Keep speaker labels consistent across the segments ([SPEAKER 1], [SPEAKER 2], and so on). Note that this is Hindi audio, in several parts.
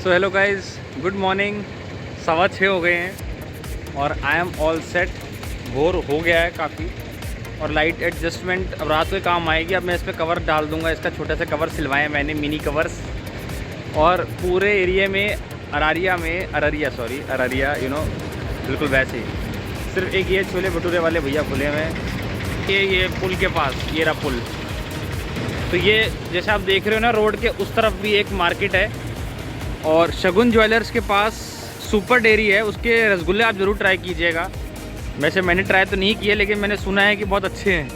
[SPEAKER 1] So hello guys, good morning. 6:15 हो गए हैं और आई एम ऑल सेट। भोर हो गया है काफ़ी और लाइट एडजस्टमेंट अब रात को काम आएगी। अब मैं इस पर कवर डाल दूंगा। इसका छोटा सा कवर सिलवाए मैंने, मिनी कवर्स। और पूरे एरिया में अररिया बिल्कुल वैसे ही। सिर्फ एक ये छोले भटूरे वाले भैया खुले हुए हैं ये पुल के पास, ये रहा पुल। तो ये जैसे आप देख रहे हो ना, रोड के उस तरफ भी एक मार्केट है और शगुन ज्वेलर्स के पास सुपर डेयरी है। उसके रसगुल्ले आप ज़रूर ट्राई कीजिएगा। वैसे मैंने ट्राई तो नहीं किए, लेकिन मैंने सुना है कि बहुत अच्छे हैं।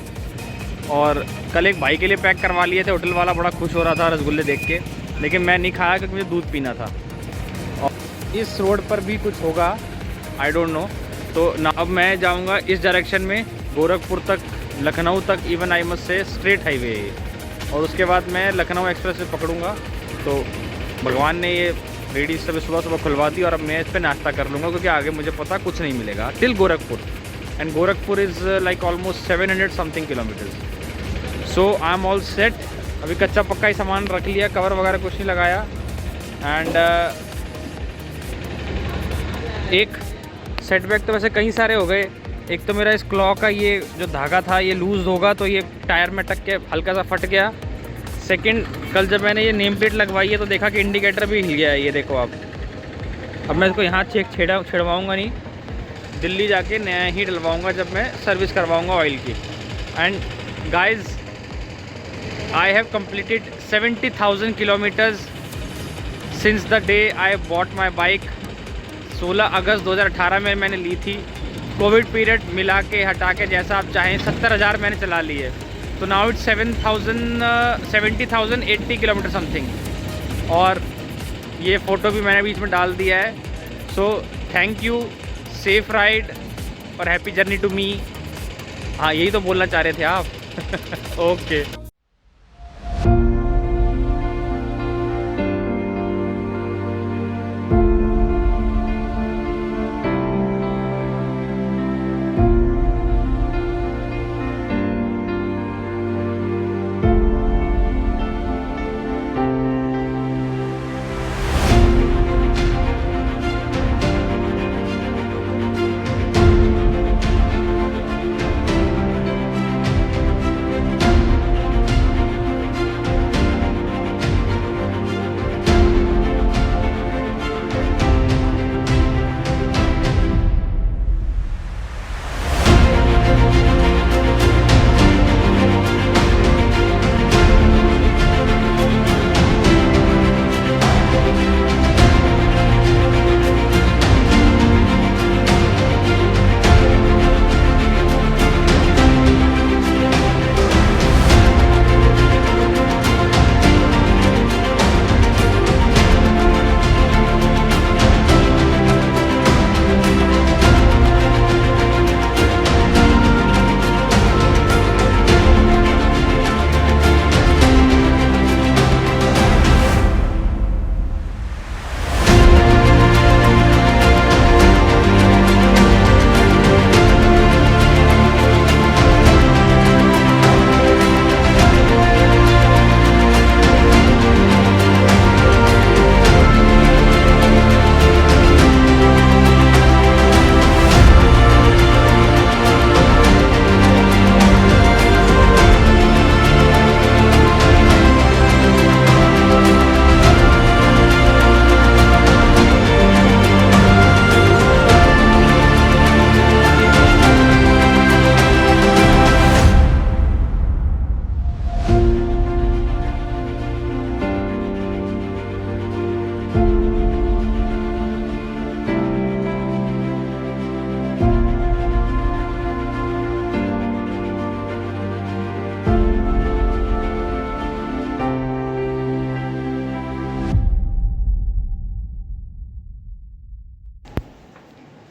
[SPEAKER 1] और कल एक भाई के लिए पैक करवा लिए थे, होटल वाला बड़ा खुश हो रहा था रसगुल्ले देख के, लेकिन मैं नहीं खाया क्योंकि मुझे दूध पीना था। और इस रोड पर भी कुछ होगा, आई डोंट नो। तो ना अब मैं जाऊँगा इस डायरेक्शन में, गोरखपुर तक, लखनऊ तक। Even I must say straight highway है और उसके बाद मैं लखनऊ एक्सप्रेस से पकड़ूँगा। तो भगवान ने ये रेडी सब सुबह सुबह खुलवा दी और अब मैं इस पर नाश्ता कर लूँगा, क्योंकि आगे मुझे पता कुछ नहीं मिलेगा till Gorakhpur. And Gorakhpur is like almost 700 something kilometres. So I am all set. अभी कच्चा पक्का ही सामान रख लिया, कवर वगैरह कुछ नहीं लगाया। एंड एक सेटबैक तो वैसे कई सारे हो गए। एक तो मेरा इस क्लॉ का ये जो धागा था ये लूज़ होगा तो ये टायर में टक के हल्का सा फट गया। सेकंड, कल जब मैंने ये नेम प्लेट लगवाई है तो देखा कि इंडिकेटर भी हिल गया है, ये देखो आप। अब मैं इसको यहाँ छिड़वाऊँगा नहीं, दिल्ली जाके नया ही डलवाऊँगा जब मैं सर्विस करवाऊँगा ऑयल की। And guys, I have completed 70,000 kilometres since the day I bought my bike. 16 अगस्त 2018 में मैंने ली थी। कोविड पीरियड मिला के हटा के जैसा आप चाहें 70,000 मैंने चला ली है। तो नाउ इट्स 70,080 किलोमीटर समथिंग। और ये फ़ोटो भी मैंने बीच में डाल दिया है। So thank you, safe ride और हैप्पी जर्नी टू मी। हाँ, यही तो बोलना चाह रहे थे आप। Okay.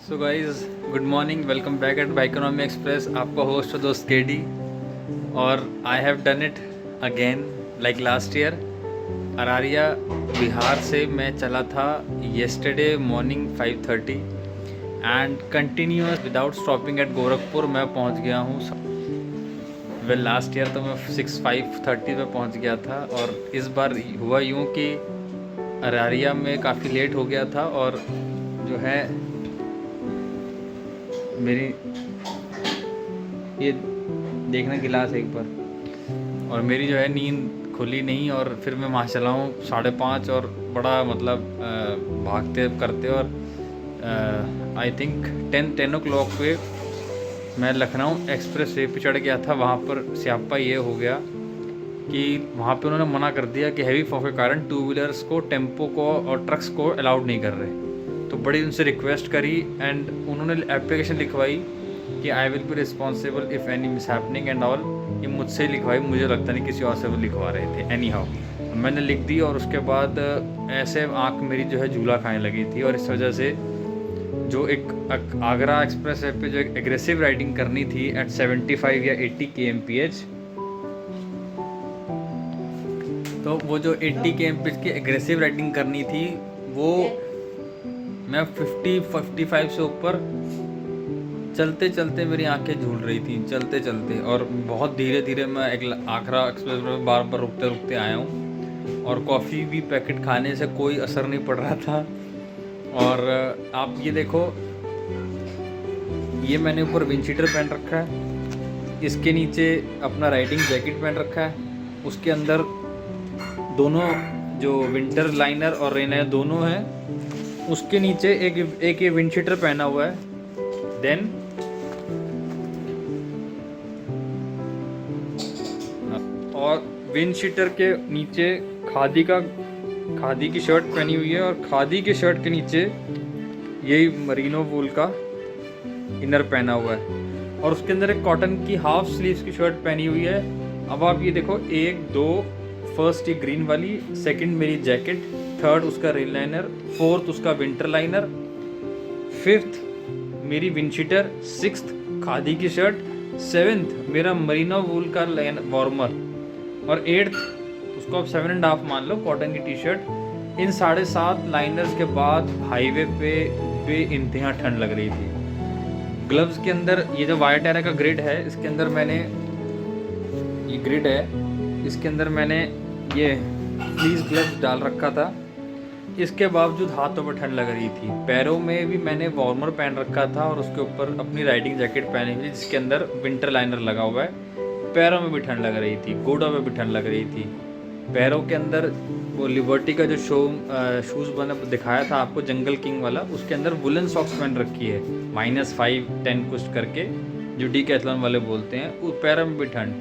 [SPEAKER 1] So guys, good morning, welcome back at Bikonomy Express. आपका होस्ट दोस्त केडी। और I have done it again like last year. Araria Bihar से मैं चला था yesterday morning 5:30 and continuous without stopping at Gorakhpur मैं पहुंच गया हूं। वेल लास्ट ईयर तो मैं 5:30 पे पहुंच गया था और इस बार हुआ यूं कि अरारिया में काफ़ी लेट हो गया था और जो है मेरी ये देखना गिलास एक बार, और मेरी जो है नींद खुली नहीं और फिर मैं वहाँ चला हूँ 5:30 और बड़ा मतलब भागते करते, और आई थिंक 10 o'clock पे मैं लखनऊ एक्सप्रेस वे पे चढ़ गया था। वहाँ पर स्यापा ये हो गया कि वहाँ पे उन्होंने मना कर दिया कि हैवी फॉग के कारण 2 व्हीलर्स को, टेम्पो को और ट्रक्स को अलाउड नहीं कर रहे। तो बड़ी उनसे रिक्वेस्ट करी एंड उन्होंने एप्लीकेशन लिखवाई कि I will be responsible if any miss happening and all. ये मुझसे लिखवाई, मुझे लगता नहीं किसी और से वो लिखवा रहे थे। एनी हाउ मैंने लिख दी और उसके बाद ऐसे आँख मेरी जो है झूला खाने लगी थी, और इस वजह से जो एक आगरा एक्सप्रेस वे पे जो एक एग्रेसिव राइडिंग करनी थी एट 75 या 80 kmph, तो वो जो 80 kmph की एग्रेसिव राइडिंग करनी थी वो मैं 50-55 से ऊपर चलते चलते मेरी आंखें झूल रही थी चलते चलते, और बहुत धीरे धीरे मैं एक आगरा एक्सप्रेस में बार बार रुकते रुकते आया हूँ, और कॉफ़ी भी पैकेट खाने से कोई असर नहीं पड़ रहा था। और आप ये देखो, ये मैंने ऊपर विंडशीटर पहन रखा है, इसके नीचे अपना राइडिंग जैकेट पहन रखा है, उसके अंदर दोनों जो विंटर लाइनर और रेन लाइनर दोनों हैं, उसके नीचे एक ये विंडशीटर पहना हुआ है। देन और विंडशीटर के नीचे खादी की शर्ट पहनी हुई है, और खादी की शर्ट के नीचे यही मरीनो वूल का इनर पहना हुआ है, और उसके अंदर एक कॉटन की हाफ स्लीव्स की शर्ट पहनी हुई है। अब आप ये देखो, 1 2 फर्स्ट ये ग्रीन वाली, सेकंड मेरी जैकेट, थर्ड उसका रेन लाइनर, फोर्थ उसका विंटर लाइनर, फिफ्थ मेरी विंडशीटर, सिक्स्थ खादी की शर्ट, सेवेंथ मेरा मरीनो वूल का वार्मर, और एट्थ उसको आप 7.5 मान लो कॉटन की टी शर्ट। इन 7.5 लाइनर्स के बाद हाईवे पे इंतहा ठंड लग रही थी। ग्लव्स के अंदर ये जो वायर टेरा का ग्रिड है, इसके अंदर मैंने ये ग्रिड है, इसके अंदर मैंने ये फ्लीस ग्लव्स डाल रखा था। इसके बावजूद हाथों पर ठंड लग रही थी। पैरों में भी मैंने वार्मर पहन रखा था और उसके ऊपर अपनी राइडिंग जैकेट पहनी हुई जिसके अंदर विंटर लाइनर लगा हुआ है। पैरों में भी ठंड लग रही थी, गोडों में भी ठंड लग रही थी। पैरों के अंदर वो लिबर्टी का जो शूज़ बना दिखाया था आपको, जंगल किंग वाला, उसके अंदर वुलन सॉक्स पहन रखी है -5-10 कुछ करके, जो डीकैथलॉन वाले बोलते हैं। उस पैरों में भी ठंड,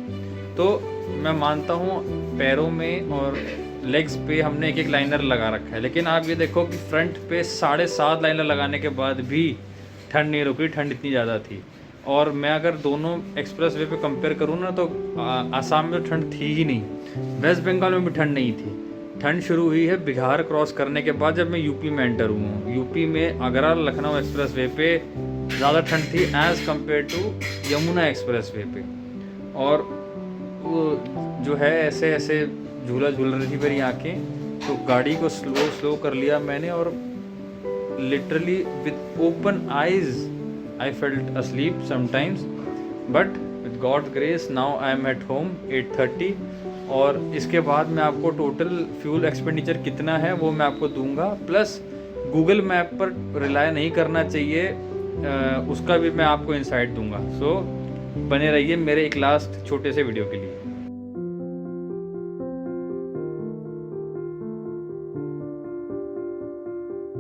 [SPEAKER 1] तो मैं मानता हूँ पैरों में और लेग्स पे हमने एक लाइनर लगा रखा है, लेकिन आप ये देखो कि फ्रंट पे 7.5 लाइनर लगाने के बाद भी ठंड नहीं रुकी। ठंड इतनी ज़्यादा थी, और मैं अगर दोनों एक्सप्रेस वे पे कंपेयर करूँ ना, तो आसाम में ठंड थी ही नहीं, वेस्ट बंगाल में भी ठंड नहीं थी। ठंड शुरू हुई है बिहार क्रॉस करने के बाद, जब मैं यूपी में एंटर हुआ हूँ। यूपी में आगरा लखनऊ एक्सप्रेस वे पे ज़्यादा ठंड थी as compare to Yamuna expressway पे। और वो जो है ऐसे ऐसे झूला झूल रही थी मेरी आँखें, तो गाड़ी को स्लो कर लिया मैंने, और literally with open eyes I felt asleep sometimes, but with God's grace now I am at home 8:30। और इसके बाद मैं आपको टोटल फ्यूल एक्सपेंडिचर कितना है वो मैं आपको दूंगा, प्लस गूगल मैप पर रिलाय नहीं करना चाहिए, उसका भी मैं आपको इंसाइट दूंगा। सो बने रहिए मेरे एक लास्ट छोटे से वीडियो के लिए।